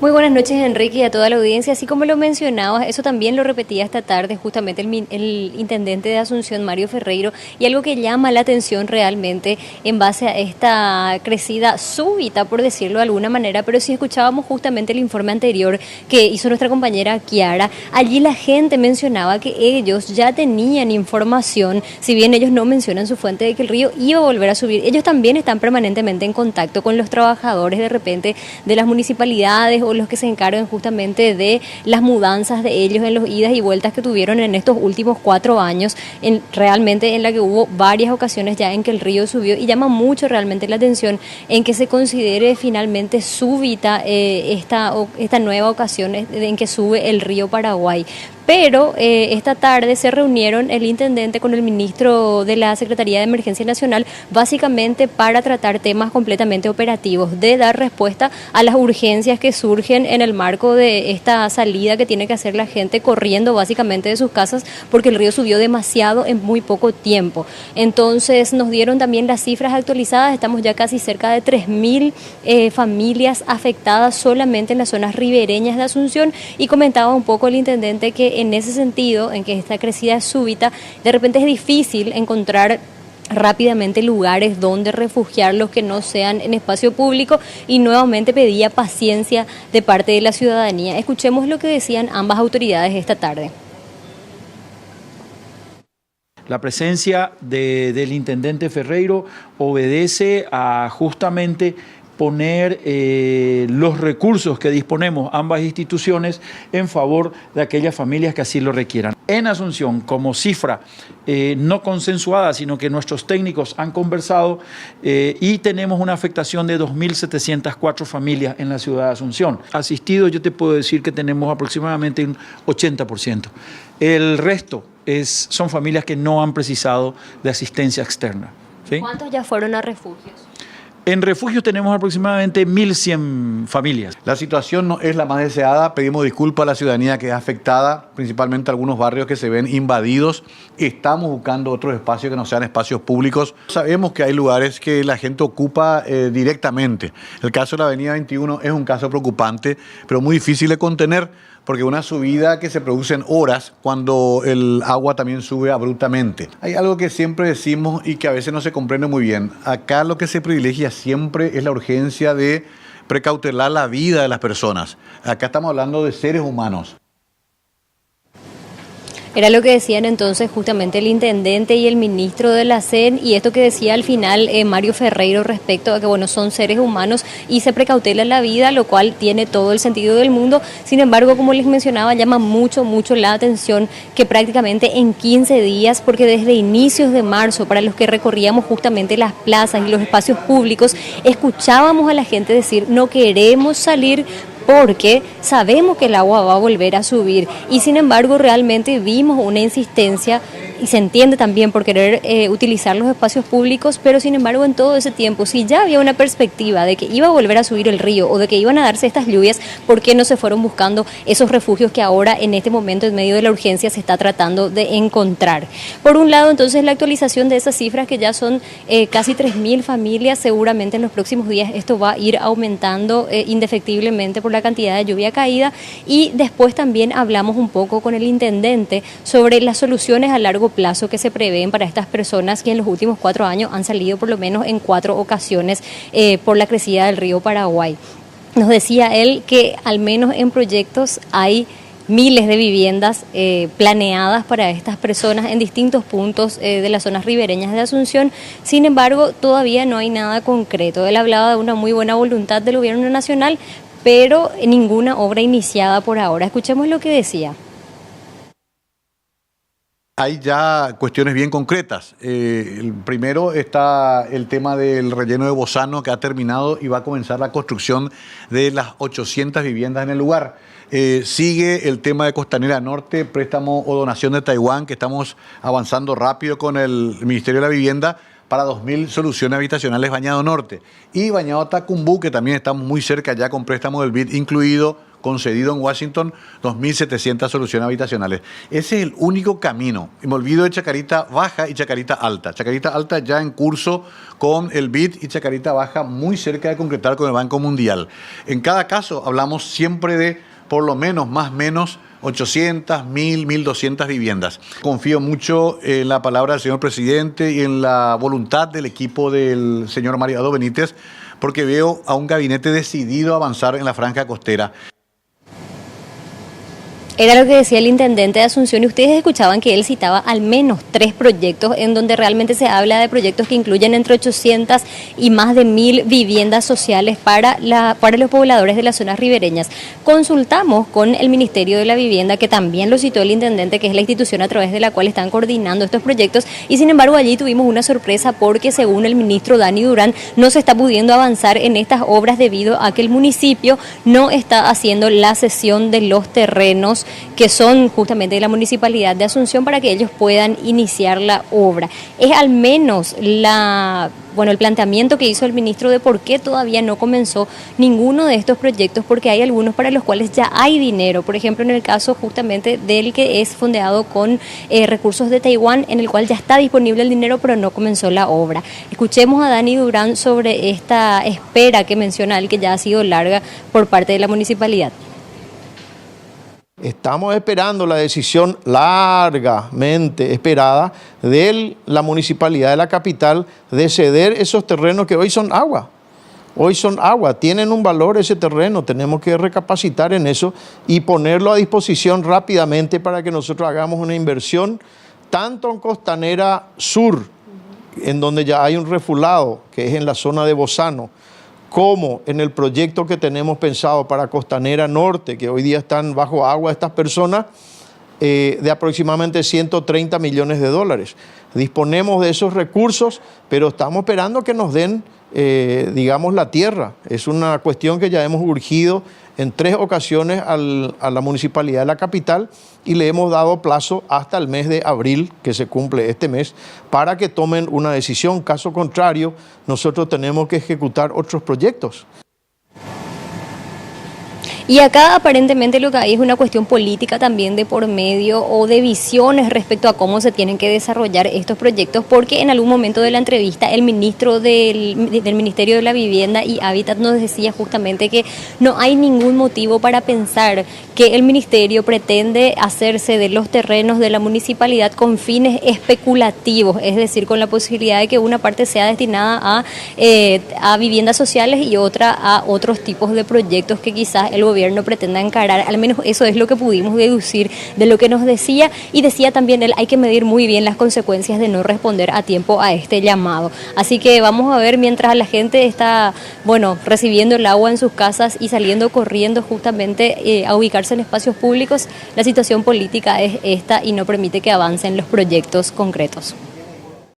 Muy buenas noches, Enrique, y a toda la audiencia. Así como lo mencionabas, eso también lo repetía esta tarde justamente el intendente de Asunción, Mario Ferreiro, y algo que llama la atención realmente en base a esta crecida súbita, por decirlo de alguna manera, pero si escuchábamos justamente el informe anterior que hizo nuestra compañera Kiara, allí la gente mencionaba que ellos ya tenían información, si bien ellos no mencionan su fuente de que el río iba a volver a subir. Ellos también están permanentemente en contacto con los trabajadores de repente de las municipalidades o los que se encargan justamente de las mudanzas de ellos en los idas y vueltas que tuvieron en estos últimos 4 años, realmente en la que hubo varias ocasiones ya en que el río subió, y llama mucho realmente la atención en que se considere finalmente súbita esta nueva ocasión en que sube el río Paraguay. Pero esta tarde se reunieron el intendente con el ministro de la Secretaría de Emergencia Nacional, básicamente para tratar temas completamente operativos, de dar respuesta a las urgencias que surgen en el marco de esta salida que tiene que hacer la gente corriendo básicamente de sus casas, porque el río subió demasiado en muy poco tiempo. Entonces nos dieron también las cifras actualizadas, estamos ya casi cerca de 3.000 familias afectadas solamente en las zonas ribereñas de Asunción, y comentaba un poco el intendente que en ese sentido, en que esta crecida es súbita, de repente es difícil encontrar rápidamente lugares donde refugiarlos que no sean en espacio público, y nuevamente pedía paciencia de parte de la ciudadanía. Escuchemos lo que decían ambas autoridades esta tarde. La presencia del intendente Ferreiro obedece a justamente poner los recursos que disponemos ambas instituciones en favor de aquellas familias que así lo requieran. En Asunción, como cifra no consensuada, sino que nuestros técnicos han conversado, y tenemos una afectación de 2.704 familias en la ciudad de Asunción. Asistidos, yo te puedo decir que tenemos aproximadamente un 80%. El resto son familias que no han precisado de asistencia externa. ¿Sí? ¿Cuántos ya fueron a refugios? En refugios tenemos aproximadamente 1.100 familias. La situación no es la más deseada. Pedimos disculpas a la ciudadanía que es afectada, principalmente algunos barrios que se ven invadidos. Estamos buscando otros espacios que no sean espacios públicos. Sabemos que hay lugares que la gente ocupa directamente. El caso de la avenida 21 es un caso preocupante, pero muy difícil de contener, porque una subida que se produce en horas cuando el agua también sube abruptamente. Hay algo que siempre decimos y que a veces no se comprende muy bien. Acá lo que se privilegia siempre es la urgencia de precautelar la vida de las personas. Acá estamos hablando de seres humanos. Era lo que decían entonces justamente el intendente y el ministro de la SEN, y esto que decía al final Mario Ferreiro respecto a que bueno, son seres humanos y se precautela la vida, lo cual tiene todo el sentido del mundo. Sin embargo, como les mencionaba, llama mucho la atención que prácticamente en 15 días, porque desde inicios de marzo, para los que recorríamos justamente las plazas y los espacios públicos, escuchábamos a la gente decir: no queremos salir porque sabemos que el agua va a volver a subir, y sin embargo realmente vimos una insistencia, y se entiende también por querer utilizar los espacios públicos, pero sin embargo en todo ese tiempo, si ya había una perspectiva de que iba a volver a subir el río o de que iban a darse estas lluvias, ¿por qué no se fueron buscando esos refugios que ahora en este momento en medio de la urgencia se está tratando de encontrar? Por un lado entonces la actualización de esas cifras que ya son casi 3.000 familias, seguramente en los próximos días esto va a ir aumentando indefectiblemente por la cantidad de lluvia caída, y después también hablamos un poco con el intendente sobre las soluciones a largo plazo que se prevén para estas personas que en los últimos 4 años han salido por lo menos en 4 ocasiones por la crecida del río Paraguay. Nos decía él que al menos en proyectos hay miles de viviendas planeadas para estas personas en distintos puntos de las zonas ribereñas de Asunción. Sin embargo, todavía no hay nada concreto. Él hablaba de una muy buena voluntad del gobierno nacional, pero ninguna obra iniciada por ahora. Escuchemos lo que decía. Hay ya cuestiones bien concretas. Primero está el tema del relleno de Bozano, que ha terminado y va a comenzar la construcción de las 800 viviendas en el lugar. Sigue el tema de Costanera Norte, préstamo o donación de Taiwán, que estamos avanzando rápido con el Ministerio de la Vivienda para 2.000 soluciones habitacionales Bañado Norte. Y Bañado Tacumbú, que también estamos muy cerca ya con préstamo del BID incluido, concedido en Washington 2.700 soluciones habitacionales. Ese es el único camino. Y me olvido de Chacarita Baja y Chacarita Alta. Chacarita Alta ya en curso con el BID y Chacarita Baja muy cerca de concretar con el Banco Mundial. En cada caso hablamos siempre de por lo menos, más o menos, 800, 1.000, 1.200 viviendas. Confío mucho en la palabra del señor presidente y en la voluntad del equipo del señor Mariano Benítez, porque veo a un gabinete decidido a avanzar en la franja costera. Era lo que decía el intendente de Asunción y ustedes escuchaban que él citaba al menos 3 proyectos en donde realmente se habla de proyectos que incluyen entre 800 y más de 1.000 viviendas sociales para los pobladores de las zonas ribereñas. Consultamos con el Ministerio de la Vivienda, que también lo citó el intendente, que es la institución a través de la cual están coordinando estos proyectos, y sin embargo allí tuvimos una sorpresa porque según el ministro Dani Durán no se está pudiendo avanzar en estas obras debido a que el municipio no está haciendo la cesión de los terrenos que son justamente de la Municipalidad de Asunción para que ellos puedan iniciar la obra. Es al menos el planteamiento que hizo el ministro de por qué todavía no comenzó ninguno de estos proyectos, porque hay algunos para los cuales ya hay dinero. Por ejemplo, en el caso justamente del que es fondeado con recursos de Taiwán, en el cual ya está disponible el dinero, pero no comenzó la obra. Escuchemos a Dani Durán sobre esta espera que menciona él, que ya ha sido larga por parte de la municipalidad. Estamos esperando la decisión largamente esperada de la Municipalidad de la capital de ceder esos terrenos que hoy son agua. Hoy son agua, tienen un valor ese terreno, tenemos que recapacitar en eso y ponerlo a disposición rápidamente para que nosotros hagamos una inversión tanto en Costanera Sur, en donde ya hay un refulado, que es en la zona de Bozano, como en el proyecto que tenemos pensado para Costanera Norte, que hoy día están bajo agua estas personas, de aproximadamente 130 millones de dólares. Disponemos de esos recursos, pero estamos esperando que nos den, la tierra. Es una cuestión que ya hemos urgido en 3 ocasiones a la Municipalidad de la capital y le hemos dado plazo hasta el mes de abril, que se cumple este mes, para que tomen una decisión. Caso contrario, nosotros tenemos que ejecutar otros proyectos. Y acá aparentemente lo que hay es una cuestión política también de por medio o de visiones respecto a cómo se tienen que desarrollar estos proyectos, porque en algún momento de la entrevista el ministro del Ministerio de la Vivienda y Hábitat nos decía justamente que no hay ningún motivo para pensar que el ministerio pretende hacerse de los terrenos de la municipalidad con fines especulativos, es decir, con la posibilidad de que una parte sea destinada a viviendas sociales y otra a otros tipos de proyectos que quizás el gobierno pretenda encarar. Al menos eso es lo que pudimos deducir de lo que nos decía, y decía también él, hay que medir muy bien las consecuencias de no responder a tiempo a este llamado. Así que vamos a ver, mientras la gente está, recibiendo el agua en sus casas y saliendo corriendo justamente a ubicarse en espacios públicos, la situación política es esta y no permite que avancen los proyectos concretos.